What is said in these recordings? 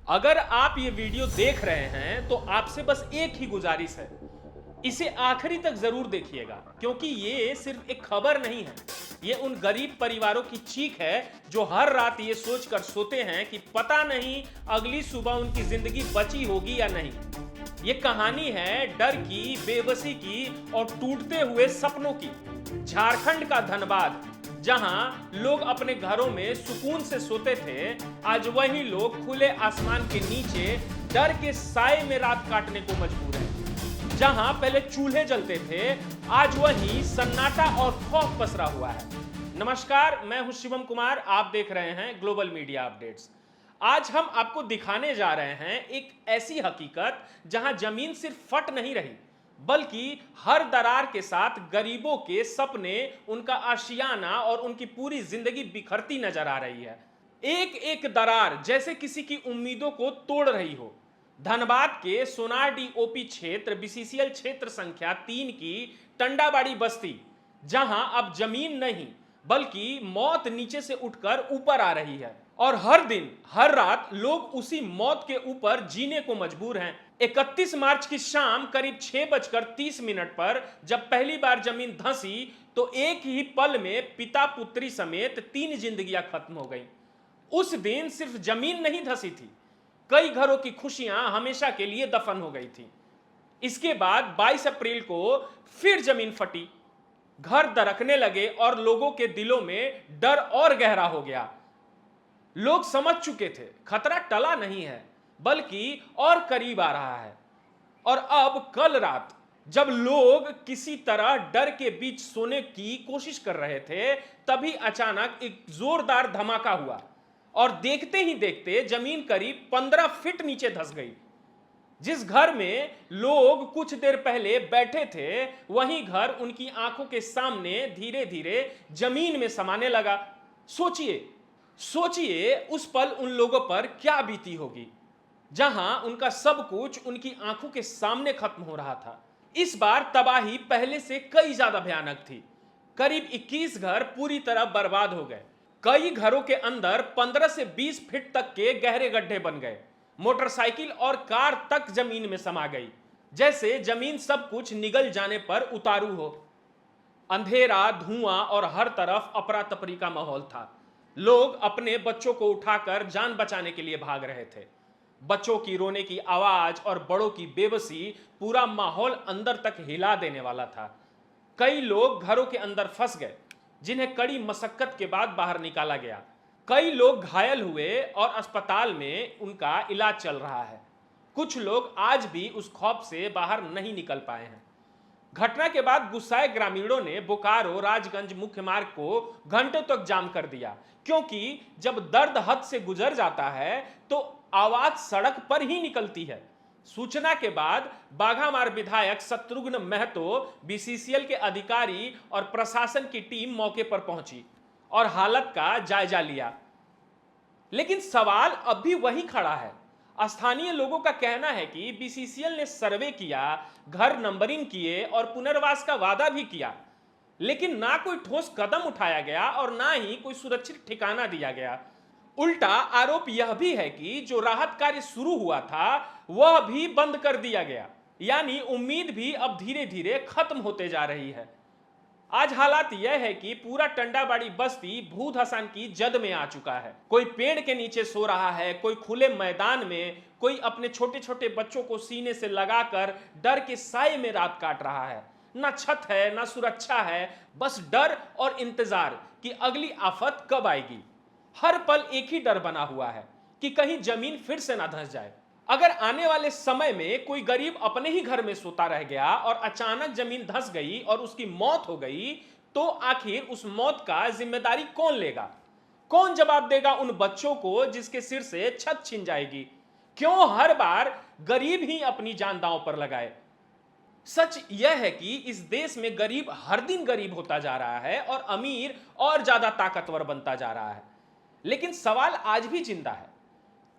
अगर आप ये वीडियो देख रहे हैं तो आपसे बस एक ही गुजारिश है, इसे आखिरी तक जरूर देखिएगा क्योंकि ये सिर्फ एक खबर नहीं है। ये उन गरीब परिवारों की चीख है जो हर रात ये सोचकर सोते हैं कि पता नहीं अगली सुबह उनकी जिंदगी बची होगी या नहीं। ये कहानी है डर की, बेबसी की और टूटते हुए सपनों की। झारखंड का धनबाद, जहां लोग अपने घरों में सुकून से सोते थे, आज वही लोग खुले आसमान के नीचे डर के साए में रात काटने को मजबूर हैं। जहां पहले चूल्हे जलते थे, आज वही सन्नाटा और खौफ पसरा हुआ है। नमस्कार, मैं हूं शिवम कुमार, आप देख रहे हैं ग्लोबल मीडिया अपडेट्स। आज हम आपको दिखाने जा रहे हैं एक ऐसी हकीकत जहां जमीन सिर्फ फट नहीं रही, बल्कि हर दरार के साथ गरीबों के सपने, उनका आशियाना और उनकी पूरी जिंदगी बिखरती नजर आ रही है। एक एक दरार जैसे किसी की उम्मीदों को तोड़ रही हो। धनबाद के सोनाडी ओपी क्षेत्र बीसीसीएल क्षेत्र संख्या 3 की टंडाबाड़ी बस्ती, जहां अब जमीन नहीं बल्कि मौत नीचे से उठकर ऊपर आ रही है और हर दिन हर रात लोग उसी मौत के ऊपर जीने को मजबूर हैं। 31 मार्च की शाम करीब 6:30 पर जब पहली बार जमीन धंसी तो एक ही पल में पिता पुत्री समेत 3 जिंदगियां खत्म हो गई। उस दिन सिर्फ जमीन नहीं धंसी थी, कई घरों की खुशियां हमेशा के लिए दफन हो गई थी। इसके बाद 22 अप्रैल को फिर जमीन फटी, घर दरकने लगे और लोगों के दिलों में डर और गहरा हो गया। लोग समझ चुके थे खतरा टला नहीं है बल्कि और करीब आ रहा है। और अब कल रात जब लोग किसी तरह डर के बीच सोने की कोशिश कर रहे थे, तभी अचानक एक जोरदार धमाका हुआ और देखते ही देखते जमीन करीब 15 फीट नीचे धंस गई। जिस घर में लोग कुछ देर पहले बैठे थे, वही घर उनकी आंखों के सामने धीरे धीरे जमीन में समाने लगा। सोचिए उस पल उन लोगों पर क्या बीती होगी, जहां उनका सब कुछ उनकी आंखों के सामने खत्म हो रहा था। इस बार तबाही पहले से कई ज्यादा भयानक थी। करीब 21 घर पूरी तरह बर्बाद हो गए। कई घरों के अंदर 15 से 20 फीट तक के गहरे गड्ढे बन गए। मोटरसाइकिल और कार तक जमीन में समा गई, जैसे जमीन सब कुछ निगल जाने पर उतारू हो। अंधेरा, धुआं और हर तरफ अफरा तफरी का माहौल था। लोग अपने बच्चों को उठाकर जान बचाने के लिए भाग रहे थे। बच्चों की रोने की आवाज और बड़ों की बेबसी पूरा माहौल अंदर तक हिला देने वाला था। कई लोग घरों के अंदर फंस गए, जिन्हें कड़ी मशक्कत के बाद बाहर निकाला गया। कई लोग घायल हुए और अस्पताल में उनका इलाज चल रहा है। कुछ लोग आज भी उस खौफ से बाहर नहीं निकल पाए हैं। घटना के बाद गुस्साए ग्रामीणों ने बोकारो राजगंज मुख्य मार्ग को घंटों तक जाम कर दिया, क्योंकि जब दर्द हद से गुजर जाता है तो आवाज सड़क पर ही निकलती है। सूचना के बाद बाघामार विधायक शत्रुघ्न महतो, बीसीसीएल के अधिकारी और प्रशासन की टीम मौके पर पहुंची और हालत का जायजा लिया। लेकिन सवाल अब भी वही खड़ा है। स्थानीय लोगों का कहना है कि बीसीसीएल ने सर्वे किया, घर नंबरिंग किए और पुनर्वास का वादा भी किया, लेकिन ना कोई ठोस कदम उठाया गया और ना ही कोई सुरक्षित ठिकाना दिया गया। उल्टा आरोप यह भी है कि जो राहत कार्य शुरू हुआ था वह भी बंद कर दिया गया, यानी उम्मीद भी अब धीरे धीरे खत्म होते जा रही है। आज हालात यह है कि पूरा टंडाबाड़ी बस्ती भूत हसन की जद में आ चुका है। कोई पेड़ के नीचे सो रहा है, कोई खुले मैदान में, कोई अपने छोटे छोटे बच्चों को सीने से लगाकर डर के साए में रात काट रहा है। ना छत है, ना सुरक्षा है, बस डर और इंतजार कि अगली आफत कब आएगी। हर पल एक ही डर बना हुआ है कि कहीं जमीन फिर से ना धंस जाए। अगर आने वाले समय में कोई गरीब अपने ही घर में सोता रह गया और अचानक जमीन धंस गई और उसकी मौत हो गई, तो आखिर उस मौत का जिम्मेदारी कौन लेगा? कौन जवाब देगा उन बच्चों को जिसके सिर से छत छिन जाएगी? क्यों हर बार गरीब ही अपनी जान दांव पर लगाए? सच यह है कि इस देश में गरीब हर दिन गरीब होता जा रहा है और अमीर और ज्यादा ताकतवर बनता जा रहा है। लेकिन सवाल आज भी जिंदा है,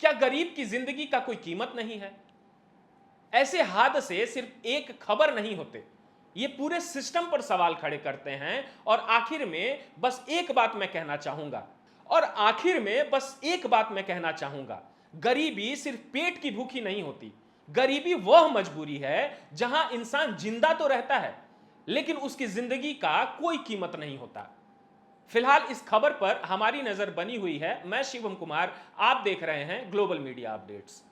क्या गरीब की जिंदगी का कोई कीमत नहीं है? ऐसे हादसे सिर्फ एक खबर नहीं होते, ये पूरे सिस्टम पर सवाल खड़े करते हैं। और आखिर में बस एक बात मैं कहना चाहूंगा गरीबी सिर्फ पेट की भूख ही नहीं होती। गरीबी वह मजबूरी है जहां इंसान जिंदा तो रहता है, लेकिन उसकी जिंदगी का कोई कीमत नहीं होता। फिलहाल इस खबर पर हमारी नजर बनी हुई है। मैं शिवम कुमार, आप देख रहे हैं ग्लोबल मीडिया अपडेट्स।